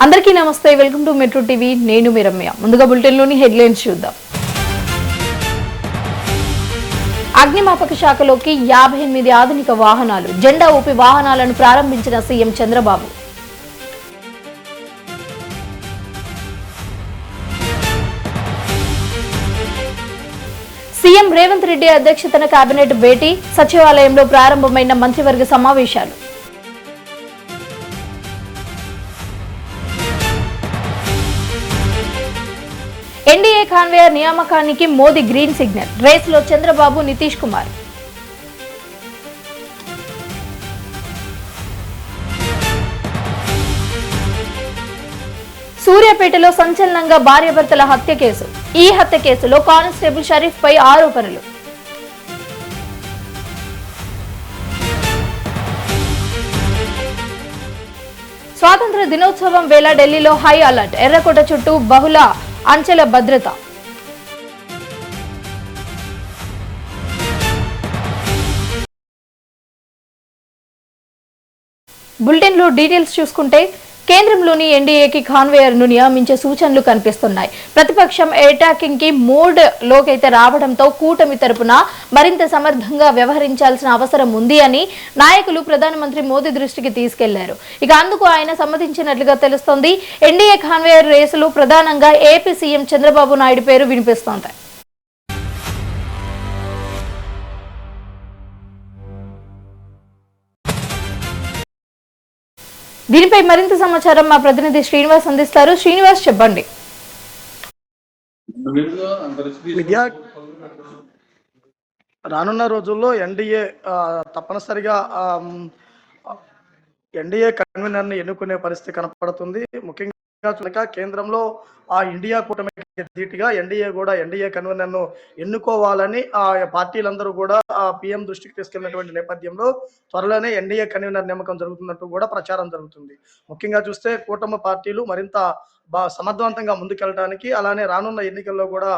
అందరికీ నమస్తే, welcome to metro TV. నేను మీ రమ్య. ముందుగా బులెటిన్లోని హెడ్లైన్స్ చూద్దాం. అగ్నిమాపక శాఖలోకి 58 ఆధునిక వాహనాలు, జెండా ఊపి వాహనాలను ప్రారంభించిన సీఎం చంద్రబాబు. సీఎం రేవంత్ రెడ్డి అధ్యక్షతన కేబినెట్ భేటీ, సచివాలయంలో ప్రారంభమైన మంత్రివర్గ సమావేశాలు. ఎన్డీఏ కాన్వేయర్ నియామకానికి మోదీ గ్రీన్ సిగ్నల్, రేసులో చంద్రబాబు, నితీష్ కుమార్. సూర్యాపేటలో సంచలనంగా భార్యాభర్తల హత్య కేసు. ఈ హత్య కేసులో కానిస్టేబుల్ షరీఫ్ పై ఆరోపణలు. స్వాతంత్ర దినోత్సవం వేళ ఢిల్లీలో హై అలర్ట్, ఎర్రకోట చుట్టూ బహుళ అంచెల భద్రత. బులెటిన్లో డీటెయిల్స్ చూసుకుంటే, కేంద్రంలోని ఎన్డీఏకి కాన్వేయర్ ను నియమించే సూచనలు కనిపిస్తున్నాయి. ప్రతిపక్షం అటాకింగ్ కి మోడ్ లోకైతే రావడంతో కూటమి తరపున మరింత సమర్థంగా వ్యవహరించాల్సిన అవసరం ఉంది అని నాయకులు ప్రధానమంత్రి మోదీ దృష్టికి తీసుకెళ్లారు. ఇక అందుకు ఆయన సమ్మతించినట్లుగా తెలుస్తోంది. ఎన్డీఏ కాన్వేయర్ రేసులు ప్రధానంగా ఏపీ సీఎం చంద్రబాబు నాయుడు పేరు వినిపిస్తోంది. దీనిపై మరింత సమాచారం మా ప్రతినిధి శ్రీనివాస్ అందిస్తారు. శ్రీనివాస్, చెప్పండి. రానున్న రోజుల్లో ఎన్డీఏ తప్పనిసరిగా ఎన్డీఏ కన్వీనర్ ని ఎన్నుకునే పరిస్థితి కనపడుతుంది. ముఖ్యంగా కేంద్రంలో ఆ ఇండియా కూటమికి ధీటుగా ఎన్డీఏ కూడా ఎన్డీఏ కన్వీనర్ ను ఎన్నుకోవాలని ఆ పార్టీలందరూ కూడా ఆ పీఎం దృష్టికి తీసుకెళ్లినటువంటి నేపథ్యంలో త్వరలోనే ఎన్డీఏ కన్వీనర్ నియామకం జరుగుతున్నట్టు కూడా ప్రచారం జరుగుతుంది. ముఖ్యంగా చూస్తే కూటమి పార్టీలు మరింత సమర్థవంతంగా ముందుకెళ్ళడానికి, అలానే రానున్న ఎన్నికల్లో కూడా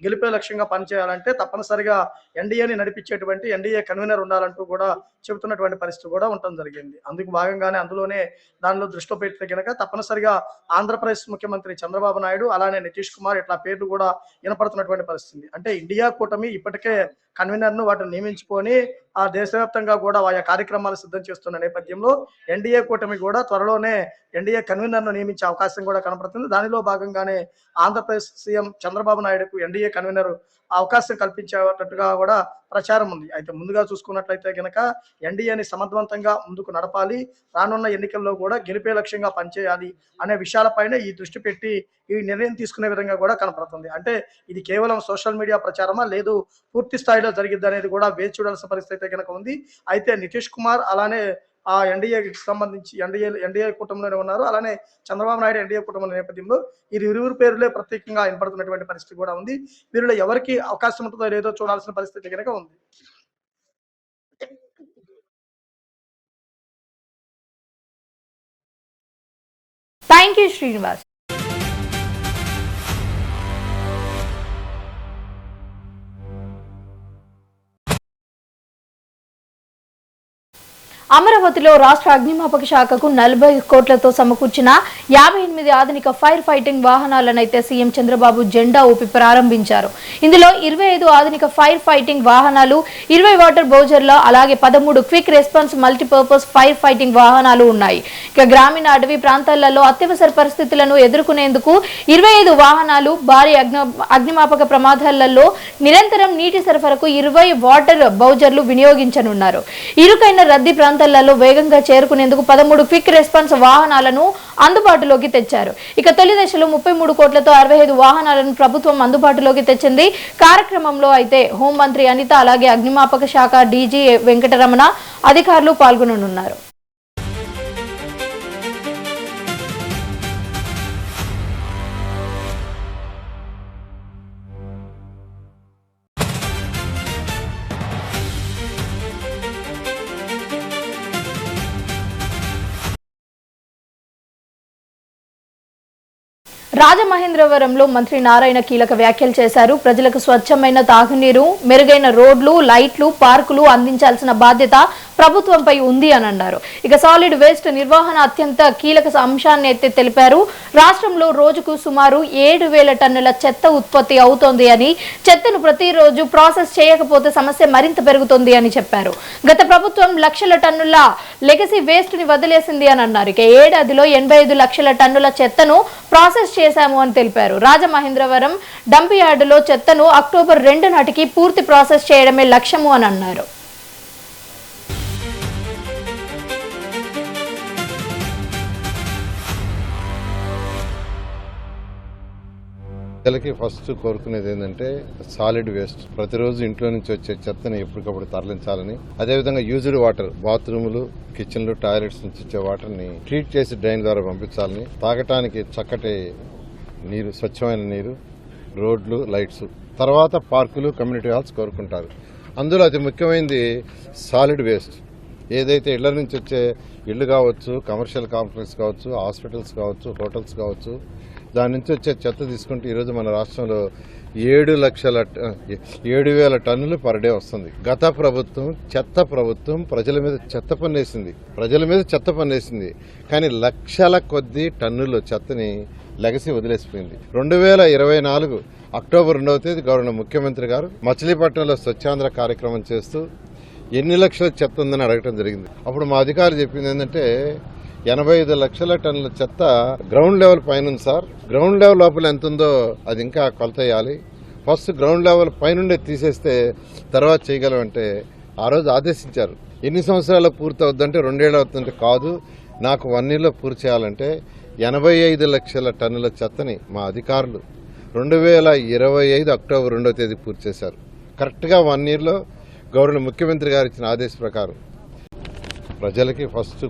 గెలిపే లక్ష్యంగా పనిచేయాలంటే తప్పనిసరిగా ఎన్డీఏని నడిపించేటువంటి ఎన్డీఏ కన్వీనర్ ఉండాలంటూ కూడా చెబుతున్నటువంటి పరిస్థితి కూడా ఉండటం జరిగింది. అందుకు భాగంగానే దానిలో దృష్టి పెడితే కనుక తప్పనిసరిగా ఆంధ్రప్రదేశ్ ముఖ్యమంత్రి చంద్రబాబు నాయుడు, అలానే నితీష్ కుమార్ ఇట్లా పేర్లు కూడా వినపడుతున్నటువంటి పరిస్థితి. అంటే ఇండియా కూటమి ఇప్పటికే కన్వీనర్ ను వాటిని నియమించుకొని ఆ దేశవ్యాప్తంగా కూడా ఆయా కార్యక్రమాలు సిద్ధం చేస్తున్న నేపథ్యంలో ఎన్డీఏ కూటమి కూడా త్వరలోనే ఎన్డీఏ కన్వీనర్ ను నియమించే అవకాశం కూడా కనపడుతుంది. దానిలో భాగంగానే ఆంధ్రప్రదేశ్ సీఎం చంద్రబాబు నాయుడుకు ఎన్డీఏ కన్వీనర్ అవకాశం కల్పించేటట్టుగా కూడా ప్రచారం ఉంది. అయితే ముందుగా చూసుకున్నట్లయితే కనుక ఎన్డీఏని సమర్థవంతంగా ముందుకు నడపాలి, రానున్న ఎన్నికల్లో కూడా గెలిపే లక్ష్యంగా పనిచేయాలి అనే విషయాలపైన ఈ దృష్టి పెట్టి ఈ నిర్ణయం తీసుకునే విధంగా కూడా కనపడుతుంది. అంటే ఇది కేవలం సోషల్ మీడియా ప్రచారమా, లేదు పూర్తి స్థాయిలో జరిగిద్ది అనేది కూడా వేచి చూడాల్సిన పరిస్థితి కనుక ఉంది. అయితే నితీష్ కుమార్ అలానే ఆ ఎన్డీఏకి సంబంధించి ఎన్డీఏ కూటమిలోనే ఉన్నారు. అలానే చంద్రబాబు నాయుడు ఎన్డీఏ కుటుంబం నేపథ్యంలో ఈ ఇరువురు పేర్లే ప్రత్యేకంగా వినపడుతున్నటువంటి పరిస్థితి కూడా ఉంది. వీరిలో ఎవరికి అవకాశం ఉంటుందో లేదో చూడాల్సిన పరిస్థితి కనుక ఉంది. Thank you Srinivas. అమరావతిలో రాష్ట్ర అగ్నిమాపక శాఖకు 40 కోట్లతో సమకూర్చిన 58 ఆధునిక ఫైర్ ఫైటింగ్ వాహనాలనైతే సీఎం చంద్రబాబు జెండా ఊపి ప్రారంభించారు. ఇందులో 25 ఆధునిక ఫైర్ ఫైటింగ్ వాహనాలు, 20 వాటర్ బౌజర్ల, అలాగే 13 quick response multipurpose fire fighting వాహనాలు ఉన్నాయి. ఇక గ్రామీణ అటవీ ప్రాంతాలలో అత్యవసర పరిస్థితులను ఎదుర్కొనేందుకు 25 వాహనాలు, భారీ అగ్నిమాపక ప్రమాదాలలో నిరంతరం నీటి సరఫరాకు 20 వాటర్ బౌజర్లు వినియోగించనున్నారు. ఇరుకైన రద్దీ ప్రాంతాలలో వేగంగా చేరుకునేందుకు 13 క్విక్ రెస్పాన్స్ వాహనాలను అందుబాటులోకి తెచ్చారు. ఇక తొలి దశలో 33 కోట్లతో 65 వాహనాలను ప్రభుత్వం అందుబాటులోకి తెచ్చింది. కార్యక్రమంలో అయితే హోంమంత్రి అనిత, అలాగే అగ్నిమాపక శాఖ డీజీ వెంకటరమణ అధికారులు పాల్గొననున్నారు. రాజమహేంద్రవరంలో మంత్రి నారాయణ కీలక వ్యాఖ్యలు చేశారు. ప్రజలకు స్వచ్ఛమైన తాగునీరు, మెరుగైన రోడ్లు, లైట్లు, పార్కులు అందించాల్సిన బాధ్యత ప్రభుత్వంపై ఉంది అని అన్నారు. ఇక సాలిడ్ వేస్ట్ నిర్వహణ అత్యంత కీలక అంశాన్ని అయితే తెలిపారు. రాష్ట్రంలో రోజుకు సుమారు 7,000 టన్నుల చెత్త ఉత్పత్తి అవుతోంది అని, చెత్తను ప్రతిరోజు ప్రాసెస్ చేయకపోతే సమస్య మరింత పెరుగుతుంది అని చెప్పారు. గత ప్రభుత్వం లక్షల టన్నుల లెగసీ వేస్ట్ ని వదిలేసింది అని అన్నారు. ఇక ఏడాదిలో 85 లక్షల టన్నుల చెత్తను ప్రాసెస్ చేశాము అని తెలిపారు. రాజమహేంద్రవరం డంప్ యార్డులో చెత్తను అక్టోబర్ 2 నాటికి పూర్తి ప్రాసెస్ చేయడమే లక్ష్యము అని అన్నారు. ప్రజలకి ఫస్ట్ కోరుకునేది ఏంటంటే సాలిడ్ వేస్ట్, ప్రతిరోజు ఇంట్లో నుంచి వచ్చే చెత్తని ఎప్పటికప్పుడు తరలించాలని, అదేవిధంగా యూజ్డ్ వాటర్, బాత్రూములు, కిచెన్లు, టాయిలెట్స్ నుంచి వచ్చే వాటర్ని ట్రీట్ చేసి డ్రైన్ ద్వారా పంపించాలని, తాగటానికి చక్కటి నీరు, స్వచ్ఛమైన నీరు, రోడ్లు, లైట్స్, తర్వాత పార్కులు, కమ్యూనిటీ హాల్స్ కోరుకుంటారు. అందులో అతి ముఖ్యమైనది సాలిడ్ వేస్ట్. ఏదైతే ఇళ్ల నుంచి వచ్చే ఇళ్లు కావచ్చు, కమర్షియల్ కాంప్లెక్స్ కావచ్చు, హాస్పిటల్స్ కావచ్చు, హోటల్స్ కావచ్చు, దాని నుంచి వచ్చే చెత్త తీసుకుంటే ఈరోజు మన రాష్ట్రంలో 7,000 టన్నులు పర్ డే వస్తుంది. గత ప్రభుత్వం చెత్త ప్రభుత్వం ప్రజల మీద చెత్త పన్నేసింది. కానీ లక్షల కొద్దీ టన్నుల చెత్తని లెగసి వదిలేసిపోయింది. 2024 అక్టోబర్ 2వ తేదీ గౌరవ ముఖ్యమంత్రి గారు మచిలీపట్నంలో స్వచ్ఛాంధ్ర కార్యక్రమం చేస్తూ ఎన్ని లక్షల చెత్త ఉందని అడగటం జరిగింది. అప్పుడు మా అధికారులు చెప్పింది ఏంటంటే 85 లక్షల టన్నుల చెత్త గ్రౌండ్ లెవెల్ పైన ఉంది సార్. గ్రౌండ్ లెవెల్ లోపల ఎంత ఉందో అది ఇంకా కొలత వేయాలి. ఫస్ట్ గ్రౌండ్ లెవెల్ పైనుండే తీసేస్తే తర్వాత చేయగలమంటే ఆ రోజు ఆదేశించారు. ఎన్ని సంవత్సరాల్లో పూర్తి అవుద్దంటే 2 ఏళ్ళు అవుతుందంటే కాదు, నాకు 1 ఇయర్లో పూర్తి చేయాలంటే 85 లక్షల టన్నుల చెత్తని మా అధికారులు 2025 అక్టోబర్ 2వ తేదీ పూర్తి చేశారు. కరెక్ట్గా 1 ఇయర్లో గౌరవ ముఖ్యమంత్రి గారు ఇచ్చిన ఆదేశ ప్రకారం ప్రజలకి ఫస్ట్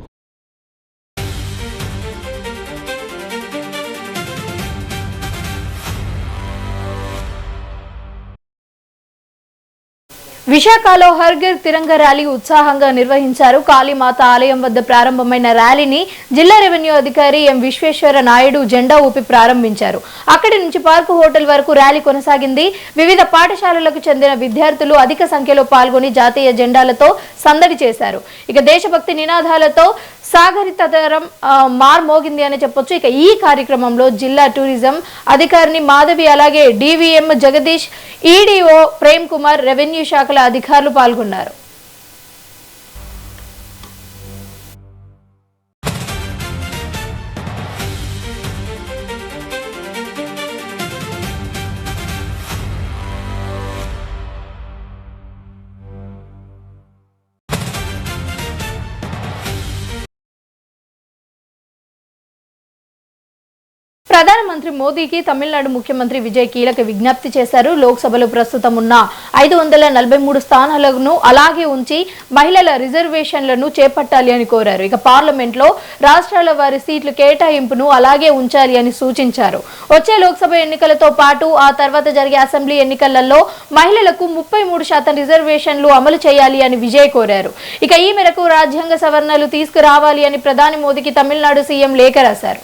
విశాఖలో హర్ఘర్ తిరంగా ర్యాలీ ఉత్సాహంగా నిర్వహించారు. కాళీమాత ఆలయం వద్ద ప్రారంభమైన ర్యాలీని జిల్లా రెవెన్యూ అధికారి ఎం విశ్వేశ్వర నాయుడు జెండా ఊపి ప్రారంభించారు. అక్కడి నుంచి పార్కు హోటల్ వరకు ర్యాలీ కొనసాగింది. వివిధ పాఠశాలలకు చెందిన విద్యార్థులు అధిక సంఖ్యలో పాల్గొని జాతీయ జెండాలతో సందడి చేశారు. ఇక దేశభక్తి నినాదాలతో సాగరితరం మార్మోగింది అని చెప్పొచ్చు. ఇక ఈ కార్యక్రమంలో జిల్లా టూరిజం అధికారిని మాధవి, అలాగే DVM Jagadish, EDO Prem Kumar, revenue శాఖల అధికారులు పాల్గొన్నారు. ప్రధానమంత్రి మోదీకి తమిళనాడు ముఖ్యమంత్రి విజయ్ కీలక విజ్ఞప్తి చేశారు. లోక్సభలో ప్రస్తుతం ఉన్న 543 స్థానాలను అలాగే ఉంచి మహిళల రిజర్వేషన్లను చేపట్టాలి అని కోరారు. ఇక పార్లమెంట్ లో రాష్ట్రాల వారి సీట్ల కేటాయింపును అలాగే ఉంచాలి అని సూచించారు. వచ్చే లోక్సభ ఎన్నికలతో పాటు ఆ తర్వాత జరిగే అసెంబ్లీ ఎన్నికలలో మహిళలకు 33% రిజర్వేషన్లు అమలు చేయాలి అని విజయ్ కోరారు. ఇక ఈ మేరకు రాజ్యాంగ సవరణలు తీసుకురావాలి అని ప్రధాని మోదీకి తమిళనాడు సీఎం లేఖ రాశారు.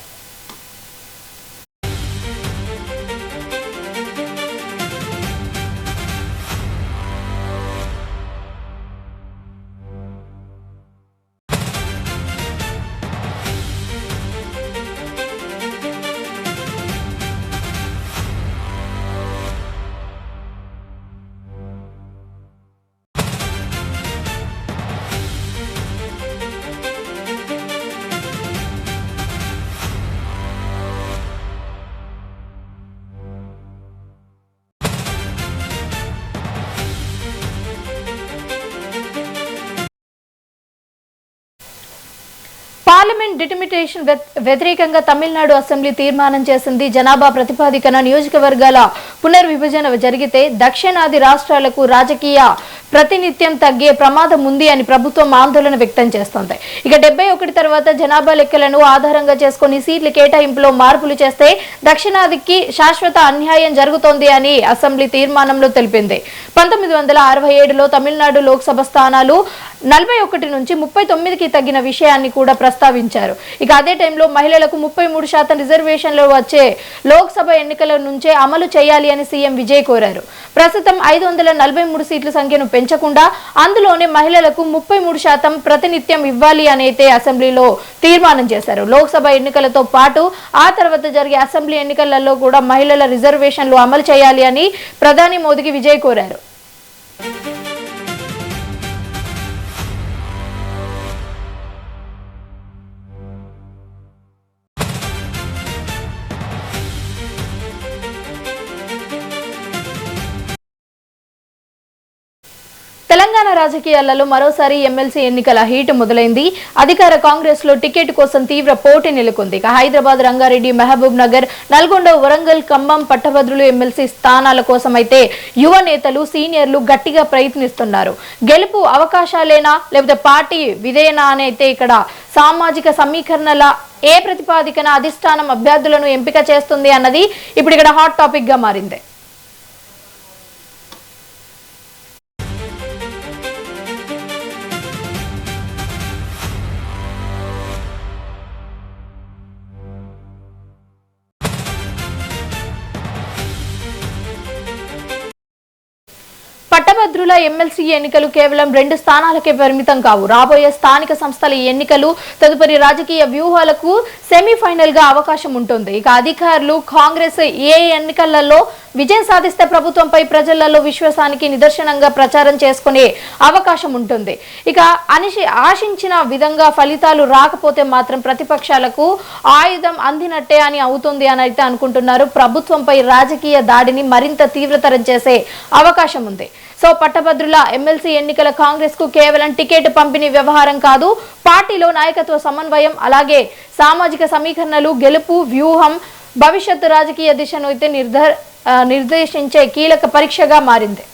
పార్లమెంట్ డిటర్మినేషన్ వ్యతిరేకంగా తమిళనాడు అసెంబ్లీ తీర్మానం చేసింది. జనాభా ప్రతిపాదికన నియోజకవర్గాల పునర్విభజన జరిగితే దక్షిణాది రాష్ట్రాలకు రాజకీయ ప్రతినిత్యం తగ్గే ప్రమాదం ఉంది అని ప్రభుత్వం ఆందోళన వ్యక్తం చేస్తోంది. ఇక 71 తర్వాత జనాభా లెక్కలను ఆధారంగా చేసుకుని సీట్ల కేటాయింపులో మార్పులు చేస్తే దక్షిణాదికి శాశ్వత అన్యాయం జరుగుతోంది అని అసెంబ్లీ తీర్మానంలో తెలిపింది. 1967లో తమిళనాడు లోక్సభ స్థానాలు 41 నుంచి 39కి తగ్గిన విషయాన్ని కూడా ప్రస్తావించారు. ఇక అదే టైంలో మహిళలకు 33% రిజర్వేషన్లు వచ్చే లోక్సభ ఎన్నికల నుంచే అమలు చేయాలి అని సీఎం విజయ్ కోరారు. ప్రస్తుతం 543 సీట్ల సంఖ్యను పెంచకుండా అందులోనే మహిళలకు 33% ప్రాతినిధ్యం ఇవ్వాలి అని అయితే అసెంబ్లీలో తీర్మానం చేశారు. లోక్సభ ఎన్నికలతో పాటు ఆ తర్వాత జరిగే అసెంబ్లీ ఎన్నికలలో కూడా మహిళల రిజర్వేషన్లు అమలు చేయాలి అని ప్రధాని మోదీకి విజయ్ కోరారు. తెలంగాణ రాజకీయాలలో మరోసారి ఎమ్మెల్సీ ఎన్నికల హీట్ మొదలైంది. అధికార కాంగ్రెస్ లో టికెట్ కోసం తీవ్ర పోటీ నెలకొంది. హైదరాబాద్, రంగారెడ్డి, మహబూబ్ నగర్, నల్గొండ, వరంగల్, ఖమ్మం, పట్టభద్రులు ఎమ్మెల్సీ స్థానాల కోసం అయితే యువ నేతలు, సీనియర్లు గట్టిగా ప్రయత్నిస్తున్నారు. గెలుపు అవకాశాలేనా లేకపోతే పార్టీ విధేయనా అని అయితే ఇక్కడ సామాజిక సమీకరణల ఏ ప్రతిపాదికన అధిష్టానం అభ్యర్థులను ఎంపిక చేస్తుంది అన్నది ఇప్పుడు ఇక్కడ హాట్ టాపిక్ గా మారింది. పట్టభద్రుల ఎమ్మెల్సీ ఎన్నికలు కేవలం 2 స్థానాలకే పరిమితం కావు. రాబోయే స్థానిక సంస్థల ఎన్నికలు తదుపరి రాజకీయ వ్యూహాలకు సెమీఫైనల్ గా అవకాశం ఉంటుంది. ఇక అధికారులు కాంగ్రెస్ ఏ ఎన్నికలలో విజయం సాధిస్తే ప్రభుత్వంపై ప్రజలలో విశ్వాసానికి నిదర్శనంగా ప్రచారం చేసుకునే అవకాశం ఉంటుంది. ఇక ఆశించిన విధంగా ఫలితాలు రాకపోతే మాత్రం ప్రతిపక్షాలకు ఆయుధం అందినట్టే అని అవుతుంది అని అయితే అనుకుంటున్నారు. ప్రభుత్వంపై రాజకీయ దాడిని మరింత తీవ్రతరం చేసే అవకాశం ఉంది. సో పట్టభద్రుల ఎమ్మెల్సీ ఎన్నికల కాంగ్రెస్ కు కేవలం టికెట్ పంపిణీ వ్యవహారం కాదు, పార్టీలో నాయకత్వ సమన్వయం, అలాగే సామాజిక సమీకరణలు, గెలుపు వ్యూహం, భవిష్యత్తు రాజకీయ దిశను అయితే నిర్దేశించే కీలక పరీక్షగా మారింది.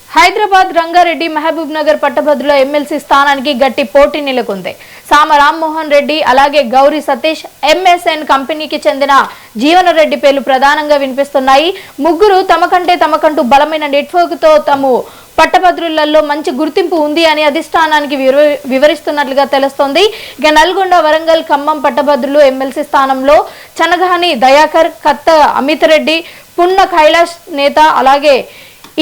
హైదరాబాద్, రంగారెడ్డి, మహబూబ్ నగర్ పట్టభద్రుల ఎమ్మెల్సీ స్థానానికి గట్టి పోటీ నెలకొంది. సామ రామ్మోహన్ రెడ్డి, అలాగే గౌరీ సతీష్, ఎంఎస్ఎన్ కంపెనీకి చెందిన జీవన రెడ్డి పేర్లు ప్రధానంగా వినిపిస్తున్నాయి. ముగ్గురు తమకంటూ బలమైన నెట్వర్క్ తో తాము పట్టభద్రులలో మంచి గుర్తింపు ఉంది అని అధిష్టానానికి వివరిస్తున్నట్లుగా తెలుస్తోంది. ఇక నల్గొండ, వరంగల్, ఖమ్మం పట్టభద్రులు ఎమ్మెల్సీ స్థానంలో చనగాని దయాకర్, కత్త అమిత్ రెడ్డి, పున్న కైలాష్ నేత, అలాగే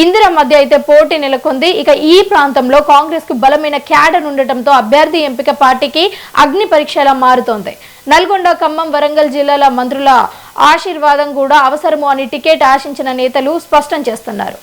ఇందిర మధ్య అయితే పోటీ నెలకొంది. ఇక ఈ ప్రాంతంలో కాంగ్రెస్ కు బలమైన క్యాడర్ ఉండటంతో అభ్యర్థి ఎంపిక పార్టీకి అగ్ని పరీక్షలా మారుతోంది. నల్గొండ, ఖమ్మం, వరంగల్ జిల్లాల మంత్రుల ఆశీర్వాదం కూడా అవసరము అని టికెట్ ఆశించిన నేతలు స్పష్టం చేస్తున్నారు.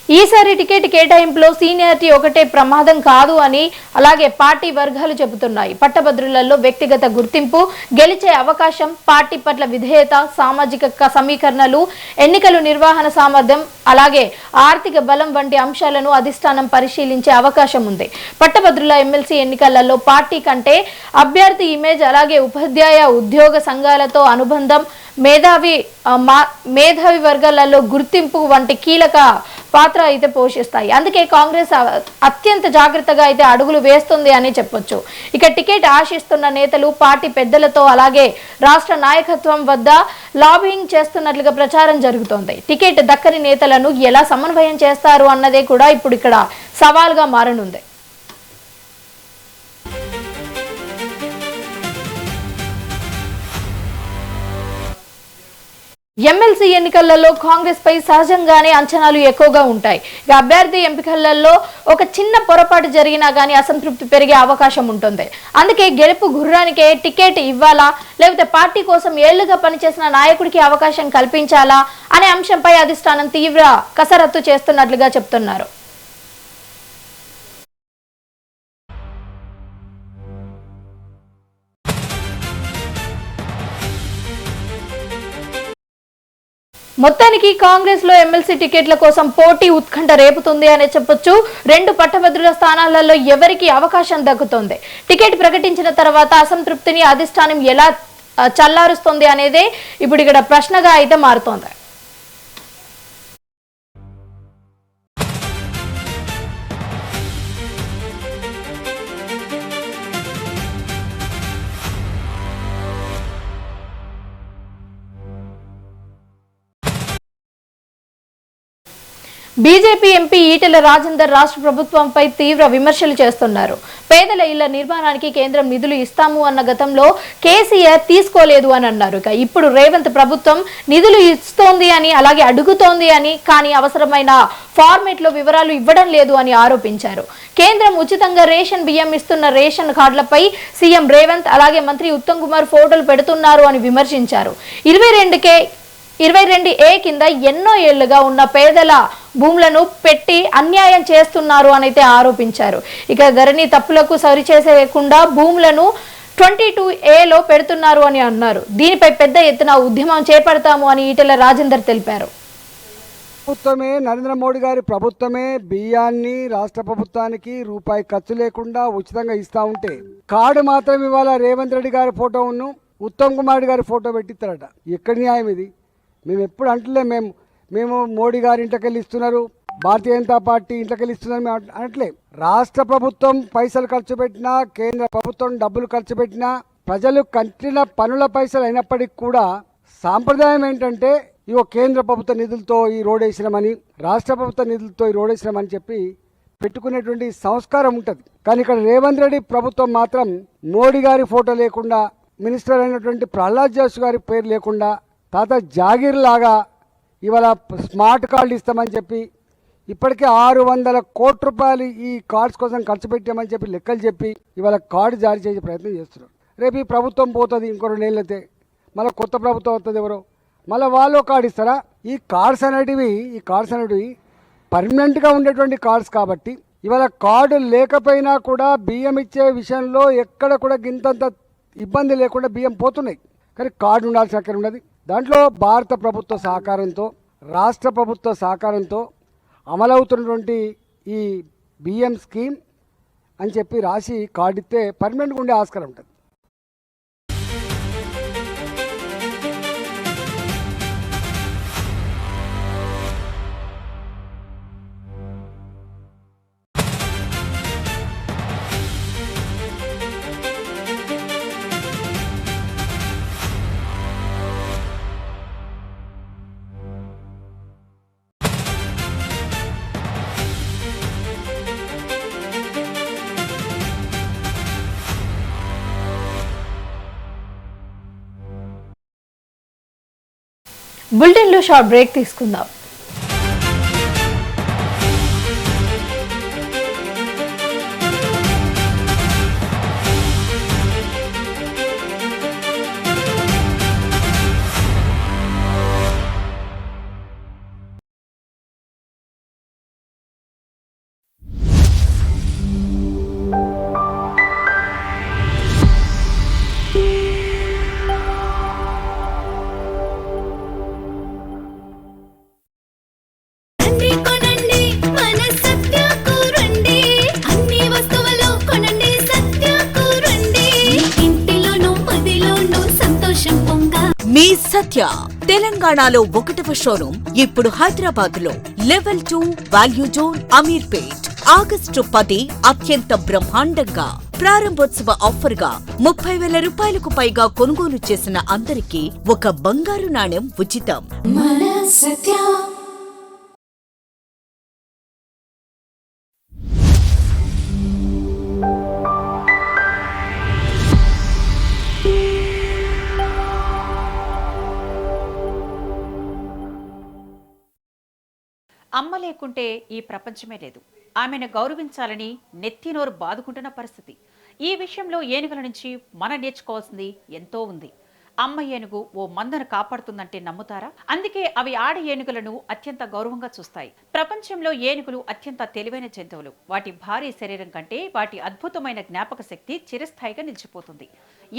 ఈసారి టికెట్ కేటాయింపులో సీనియారిటీ ఒకటే ప్రమాదం కాదు అని అలాగే పార్టీ వర్గాలు చెబుతున్నాయి. పట్టభద్రులలో వ్యక్తిగత గుర్తింపు, గెలిచే అవకాశం, పార్టీ పట్ల విధేయత, సామాజిక సమీకరణలు, ఎన్నికల నిర్వహణ సామర్థ్యం, అలాగే ఆర్థిక బలం వంటి అంశాలను అధిష్టానం పరిశీలించే అవకాశం ఉంది. పట్టభద్రుల ఎమ్మెల్సీ ఎన్నికలలో పార్టీ కంటే అభ్యర్థి ఇమేజ్, అలాగే ఉపాధ్యాయ ఉద్యోగ సంఘాలతో అనుబంధం, మేధావి వర్గాలలో గుర్తింపు వంటి కీలక పాత్ర అయితే పోషిస్తాయి. అందుకే కాంగ్రెస్ అత్యంత జాగ్రత్తగా అయితే అడుగులు వేస్తుంది అని చెప్పొచ్చు. ఇక టికెట్ ఆశిస్తున్న నేతలు పార్టీ పెద్దలతో అలాగే రాష్ట్ర నాయకత్వం వద్ద లాబింగ్ చేస్తున్నట్లుగా ప్రచారం జరుగుతోంది. టికెట్ దక్కని నేతలను ఎలా సమన్వయం చేస్తారు అన్నదే కూడా ఇప్పుడు ఇక్కడ సవాల్గా మారనుంది. ఎమ్మెల్సీ ఎన్నికలలో కాంగ్రెస్ పై సహజంగానే అంచనాలు ఎక్కువగా ఉంటాయి. అభ్యర్థి ఎంపికలలో ఒక చిన్న పొరపాటు జరిగినా గానీ అసంతృప్తి పెరిగే అవకాశం ఉంటుంది. అందుకే గెలుపు గుర్రానికే టికెట్ ఇవ్వాలా లేకపోతే పార్టీ కోసం ఏళ్లుగా పనిచేసిన నాయకుడికి అవకాశం కల్పించాలా అనే అంశంపై అధిష్టానం తీవ్ర కసరత్తు చేస్తున్నట్లుగా చెప్తున్నారు. మొత్తానికి కాంగ్రెస్ లో ఎమ్మెల్సీ టికెట్ల కోసం పోటీ ఉత్కంఠ రేపుతుంది అనే చెప్పొచ్చు. 2 పట్టభద్రుల స్థానాలలో ఎవరికి అవకాశం దక్కుతుంది, టికెట్ ప్రకటించిన తర్వాత అసంతృప్తిని అధిష్టానం ఎలా చల్లారుస్తుంది అనేదే ఇప్పుడు ఇక్కడ ప్రశ్నగా అయితే మారుతోంది. బీజేపీ ఎంపీ ఈటెల రాజేందర్ రాష్ట్ర ప్రభుత్వంపై తీవ్ర విమర్శలు చేస్తున్నారు. పేదల ఇళ్ల నిర్మాణానికి కేంద్రం నిధులు ఇస్తాము అన్న గతంలో కేసీఆర్ తీసుకోలేదు అని అన్నారు. ఇప్పుడు రేవంత్ ప్రభుత్వం నిధులు ఇస్తోంది అని అలాగే అడుగుతోంది అని, కానీ అవసరమైన ఫార్మేట్ లో వివరాలు ఇవ్వడం లేదు అని ఆరోపించారు. కేంద్రం ఉచితంగా రేషన్ బియ్యం ఇస్తున్న రేషన్ కార్డులపై సీఎం రేవంత్ అలాగే మంత్రి ఉత్తమ్ కుమార్ ఫోటోలు పెడుతున్నారు అని విమర్శించారు. 22A కింద ఎన్నో ఏళ్లుగా ఉన్న పేదల భూములను పెట్టి అన్యాయం చేస్తున్నారు అని అయితే ఆరోపించారు. ఇక ధరణి తప్పులకు సరిచేసేయకుండా భూములను 22Aలో పెడుతున్నారు అని అన్నారు. దీనిపై పెద్ద ఎత్తున ఉద్యమం చేపడతాము అని ఈటెల రాజేందర్ తెలిపారు. ప్రభుత్వమే, నరేంద్ర మోడీ గారి ప్రభుత్వమే బియ్యాన్ని రాష్ట్ర ప్రభుత్వానికి రూపాయి ఖర్చు లేకుండా ఉచితంగా ఇస్తా ఉంటే కార్డు మాత్రం ఇవాళ రేవంత్ రెడ్డి గారి ఫోటోను ఉత్తమ్ కుమార్ గారి ఫోటో పెట్టిస్తారట. ఎక్కడి న్యాయం ఇది? మేము ఎప్పుడు అంటలే, మేము మోడీ గారి ఇంట్లోకెళ్ళి ఇస్తున్నారు, భారతీయ జనతా పార్టీ ఇంట్లోకెళ్ళి ఇస్తున్నారు మేము అనట్లే. రాష్ట్ర ప్రభుత్వం పైసలు ఖర్చు పెట్టినా, కేంద్ర ప్రభుత్వం డబ్బులు ఖర్చు పెట్టినా, ప్రజలు కట్టిన పనుల పైసలు అయినప్పటికీ కూడా సాంప్రదాయం ఏంటంటే ఇవో కేంద్ర ప్రభుత్వ నిధులతో ఈ రోడ్ వేసినామని, రాష్ట్ర ప్రభుత్వ నిధులతో ఈ రోడ్ వేసినామని చెప్పి పెట్టుకునేటువంటి సంస్కారం ఉంటుంది. కానీ ఇక్కడ రేవంత్ రెడ్డి ప్రభుత్వం మాత్రం మోడీ గారి ఫోటో లేకుండా, మినిస్టర్ అయినటువంటి ప్రహ్లాద్ జోషి గారి పేరు లేకుండా, తాత జాగీర్ లాగా ఇవాళ స్మార్ట్ కార్డు ఇస్తామని చెప్పి ఇప్పటికే 600 కోట్ల రూపాయలు ఈ కార్డ్స్ కోసం ఖర్చు పెట్టామని చెప్పి లెక్కలు చెప్పి ఇవాళ కార్డు జారీ చేసే ప్రయత్నం చేస్తున్నారు. రేపు ఈ ప్రభుత్వం పోతుంది, ఇంకో 2 ఏళ్ళైతే మళ్ళీ కొత్త ప్రభుత్వం వస్తుంది, ఎవరో మళ్ళీ వాళ్ళు కార్డు ఇస్తారా? ఈ కార్డ్స్ అనేటివి పర్మనెంట్గా ఉండేటువంటి కార్డ్స్ కాబట్టి ఇవాళ కార్డు లేకపోయినా కూడా బియ్యం ఇచ్చే విషయంలో ఎక్కడ కూడా గింతంత ఇబ్బంది లేకుండా బియ్యం పోతున్నాయి. కానీ కార్డు ఉండాల్సిన అక్కడ ఉన్నది. దాంట్లో భారత ప్రభుత్వ సహకారంతో, రాష్ట్ర ప్రభుత్వ సహకారంతో అమలవుతున్నటువంటి ఈ బియ్యం స్కీమ్ అని చెప్పి రాసి కార్డు ఇస్తే పర్మనెంట్గా ఉండే ఆస్కారం ఉంటుంది. బులెటిన్లో షార్ట్ బ్రేక్ తీసుకుందాం. మీ సత్య తెలంగాణలో 1వ షోరూం ఇప్పుడు హైదరాబాద్ లో level 2 value zone Ameerpet. August 10 అత్యంత బ్రహ్మాండంగా ప్రారంభోత్సవ ఆఫర్ గా 30,000 రూపాయలకు పైగా కొనుగోలు చేసిన అందరికీ ఒక బంగారు నాణెం ఉచితం. అమ్మ లేకుంటే ఈ ప్రపంచమే లేదు. ఆమెను గౌరవించాలని నెత్తినోరు బాదుకుంటున్న పరిస్థితి. ఈ విషయంలో ఏనుగుల నుంచి మనం నేర్చుకోవాల్సింది ఎంతో ఉంది. అమ్మ ఏనుగు ఓ మందను కాపాడుతుందంటే నమ్ముతారా? అందుకే అవి ఆడ ఏనుగులను అత్యంత గౌరవంగా చూస్తాయి. ప్రపంచంలో ఏనుగులు అత్యంత తెలివైన జంతువులు. వాటి భారీ శరీరం కంటే వాటి అద్భుతమైన జ్ఞాపక శక్తి చిరస్థాయిగా నిలిచిపోతుంది.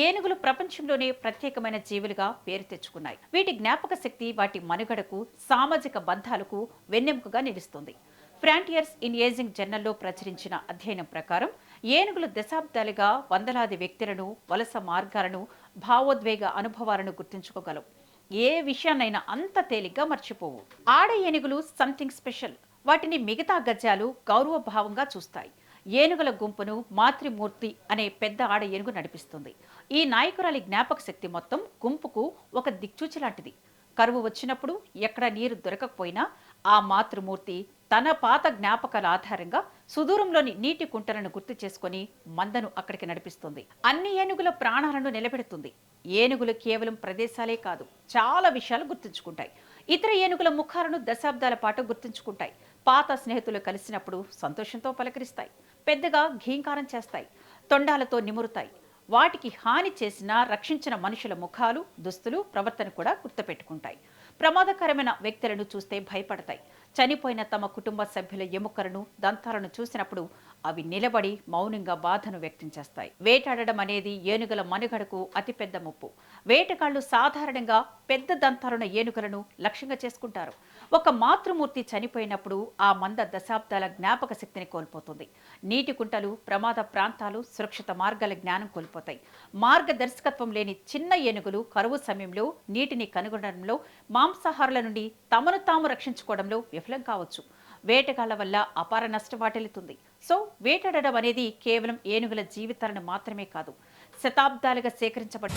ఏనుగులు ప్రపంచంలోనే ప్రత్యేకమైన జీవులుగా పేరు తెచ్చుకున్నాయి. వీటి జ్ఞాపక శక్తి వాటి మనుగడకు, సామాజిక బంధాలకు వెన్నెముకగా నిలుస్తుంది. ఫ్రాంటియర్స్ ఇన్ ఏజింగ్ జర్నల్లో ప్రచురించిన అధ్యయనం ప్రకారం ఏనుగులు దశాబ్దాలుగా వందలాది వ్యక్తులను, వలస మార్గాలను, భావోద్వేగ అనుభవాలను గుర్తుంచుకోగలవు. ఏ విషయాన్నైనా అంత తేలిగ్గా మర్చిపోవు. ఆడ ఏనుగులు సంథింగ్ స్పెషల్. వాటిని మిగతా గజాలు గౌరవభావంగా చూస్తాయి. ఏనుగుల గుంపును మాతృమూర్తి అనే పెద్ద ఆడ ఏనుగు నడిపిస్తుంది. ఈ నాయకురాలి జ్ఞాపక శక్తి మొత్తం గుంపుకు ఒక దిక్చూచి లాంటిది. కరువు వచ్చినప్పుడు, ఎక్కడ నీరు దొరకకపోయినా ఆ మాతృమూర్తి తన పాత జ్ఞాపకాల ఆధారంగా సుదూరంలోని నీటి కుంటలను గుర్తు చేసుకుని మందను అక్కడికి నడిపిస్తుంది. అన్ని ఏనుగుల ప్రాణాలను నిలబెడుతుంది. ఏనుగులు కేవలం ప్రదేశాలే కాదు, చాలా విషయాలు గుర్తుంచుకుంటాయి. ఇతర ఏనుగుల ముఖాలను దశాబ్దాల పాటు గుర్తుంచుకుంటాయి. పాత స్నేహితులు కలిసినప్పుడు సంతోషంతో పలకరిస్తాయి. పెద్దగా ఘీంకారం చేస్తాయి. తొండాలతో నిమురుతాయి. వాటికి హాని చేసినా రక్షించిన మనుషుల ముఖాలు, దుస్తులు, ప్రవర్తన కూడా గుర్తుపెట్టుకుంటాయి. ప్రమాదకరమైన వ్యక్తులను చూస్తే భయపడతాయి. చనిపోయిన తమ కుటుంబ సభ్యుల ఎముకలను, దంతాలను చూసినప్పుడు అవి నిలబడి మౌనంగా బాధను వ్యక్తం చేస్తాయి. వేటాడడం అనేది ఏనుగుల మనుగడకు అతిపెద్ద ముప్పు. వేటగాళ్లు సాధారణంగా పెద్ద దంతాలున్న ఏనుగులను లక్ష్యంగా చేసుకుంటారు. ఒక మాతృమూర్తి చనిపోయినప్పుడు ఆ మంద దశాబ్దాల జ్ఞాపక శక్తిని కోల్పోతుంది. నీటి కుంటలు, ప్రమాద ప్రాంతాలు, సురక్షిత మార్గాల జ్ఞానం కోల్పోతాయి. మార్గదర్శకత్వం లేని చిన్న ఏనుగులు కరువు సమయంలో నీటిని కనుగొనడంలో, మాంసాహారుల నుండి తమను తాము రక్షించుకోవడంలో విఫలం కావచ్చు. వేటగాళ్ల వల్ల అపార నష్టం వాటిల్లుతుంది. సో వేటాడడం అనేది కేవలం ఏనుగుల జీవితాలను మాత్రమే కాదు, శతాబ్దాలుగా సేకరించబడిన